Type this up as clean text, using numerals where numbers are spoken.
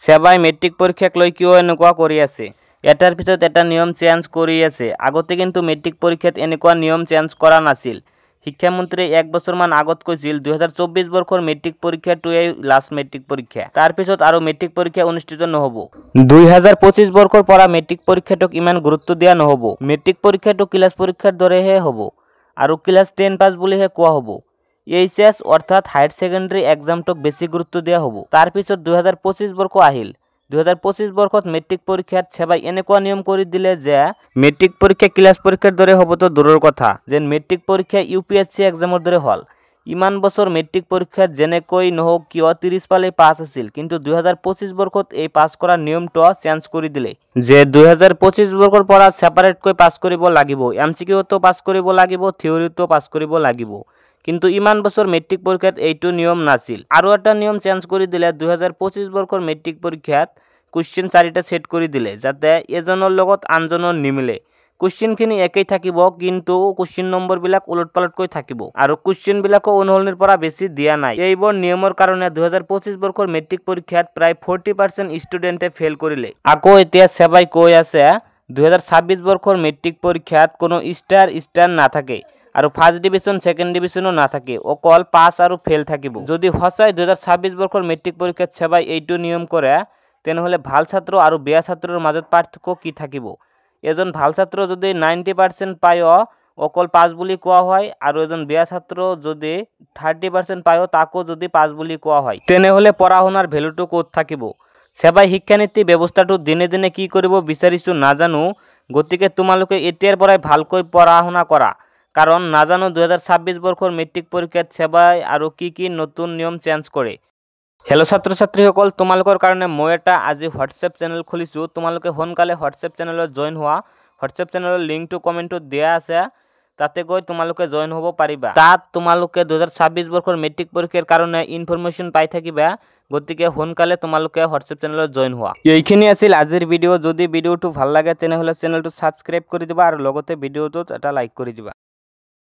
সেবাই মেট্ৰিক পৰীক্ষাক লৈ কিয় এনেকুৱা কৰি আছে। এটাৰ পিছত এটা নিয়ম চেঞ্জ কৰি আছে। আগতে কিন্তু মেট্ৰিক পৰীক্ষাত এনেকুৱা নিয়ম চেঞ্জ কৰা নাছিল। শিক্ষামন্ত্ৰীয়ে 1 বছৰমান আগত কৈছিল 2024 বৰ্ষৰ মেট্ৰিক পৰীক্ষাটোৱেই লাষ্ট মেট্ৰিক পৰীক্ষা। তাৰ পিছত আৰু মেট্ৰিক পৰীক্ষা অনুষ্ঠিত নহ'ব। 2025 বৰ্ষৰ পৰা মেট্ৰিক পৰীক্ষাটোক ইমান গুৰুত্ব দিয়া নহ'ব। মেট্ৰিক পৰীক্ষাটো ক্লাছ পৰীক্ষাৰ দৰেহে হ'ব আৰু ক্লাছ 10 পাছ বুলিহে কোৱা হ'ব। এইচএছ অৰ্থাৎ হায়াৰ ছেকেণ্ডাৰী এক্সামটোক বেছি গুৰুত্ব দিয়া হ'ব। তাৰ পিছত 2025 বৰ্ষ আহিল। 2025 বৰ্ষত মেট্ৰিক পৰীক্ষাত সেবাই এনেকুৱা নিয়ম কৰি দিলে যে মেট্ৰিক পৰীক্ষা ক্লাছ পৰীক্ষাৰ দৰে হ'বতো দূৰৰ কথা, যেন মেট্ৰিক পৰীক্ষা ইউপিএছচি এক্সামৰ দৰে হ'ল। ইমান বছৰ মেট্ৰিক পৰীক্ষাত যেনেকৈ নহওক কিয় 30 পালেই পাছ আছিল, কিন্তু 2025 বৰ্ষত এই পাছ কৰা নিয়মটো চেঞ্জ কৰি দিলে যে 2025 বৰ্ষৰ পৰা ছেপাৰেটকৈ পাছ কৰিব লাগিব। এমচিকিউটো পাছ কৰিব লাগিব, থিয়ৰিটো পাছ কৰিব লাগিব। কিন্তু ইমান বছৰ মেট্ৰিক পৰীক্ষাত এইটো নিয়ম নাছিল। আৰু এটা নিয়ম চেঞ্জ কৰি দিলে 2025 বৰ্ষৰ মেট্ৰিক পৰীক্ষাত কুৱেশ্যন 4টা সেট কৰি দিলে, যাতে এজনৰ লগত আনজনৰ নিমিলে। কুৱেশ্যনখিনি একেই থাকিব, কিন্তু কুৱেশ্যন নম্বৰবিলাক উলট-পালটকৈ থাকিব আৰু কুৱেশ্যনবিলাকো অনুসৰণিৰ পৰা বেছি দিয়া নাই। এইবোৰ নিয়মৰ কাৰণে 2025 বৰ্ষৰ মেট্ৰিক পৰীক্ষাত প্ৰায় 40% ষ্টুডেণ্টে ফেইল কৰিলে। আকৌ এতিয়া সেবাই কৈ আছে 2026 বৰ্ষৰ মেট্ৰিক পৰীক্ষাত কোনো ষ্টাৰ নাথাকে আৰু ফাৰ্ষ্ট ডিভিজন ছেকেণ্ড ডিভিজনো নাথাকে, অকল পাছ আৰু ফেইল থাকিব। যদি সঁচাই 2026 বৰ্ষৰ মেট্ৰিক পৰীক্ষাত সেবাই এইটো নিয়ম কৰে, তেনেহ'লে ভাল ছাত্ৰ আৰু বেয়া ছাত্ৰৰ মাজত পাৰ্থক্য কি থাকিব? এজন ভাল ছাত্ৰ যদি 90% পায়ো অকল পাছ বুলি কোৱা হয় আৰু এজন বেয়া ছাত্ৰ যদি 30% পায়ো তাকো যদি পাছ বুলি কোৱা হয়, তেনেহ'লে পঢ়া শুনাৰ ভেলুটো ক'ত থাকিব? সেবাই শিক্ষানীতি ব্যৱস্থাটো দিনে দিনে কি কৰিব বিচাৰিছো নাজানো। গতিকে তোমালোকে এতিয়াৰ পৰাই ভালকৈ পঢ়া শুনা কৰা, কাৰণ নাজানো 2026 বৰ্ষৰ মেট্ৰিক পৰীক্ষাত সেবাই আৰু কি নতুন নিয়ম চেঞ্জ কৰে। হেল্ল' ছাত্ৰ ছাত্ৰীসকল, তোমালোকৰ কাৰণে মই এটা আজি হোৱাটছএপ চেনেল খুলিছোঁ। তোমালোকে সোনকালে হোৱাটছএপ চেনেলত জইন হোৱা। হোৱাটছএপ চেনেলৰ লিংকটো কমেণ্টত দিয়া আছে, তাতে গৈ তোমালোকে জইন হ'ব পাৰিবা। তাত তোমালোকে 2026 বৰ্ষৰ মেট্ৰিক পৰীক্ষাৰ কাৰণে ইনফৰমেশ্যন পাই থাকিবা। গতিকে সোনকালে তোমালোকে হোৱাটছএপ চেনেলত জইন হোৱা। এইখিনি আছিল আজিৰ ভিডিঅ'। যদি ভিডিঅ'টো ভাল লাগে তেনেহ'লে চেনেলটো ছাবস্ক্ৰাইব কৰি দিবা আৰু লগতে ভিডিঅ'টোত এটা লাইক কৰি দিবা।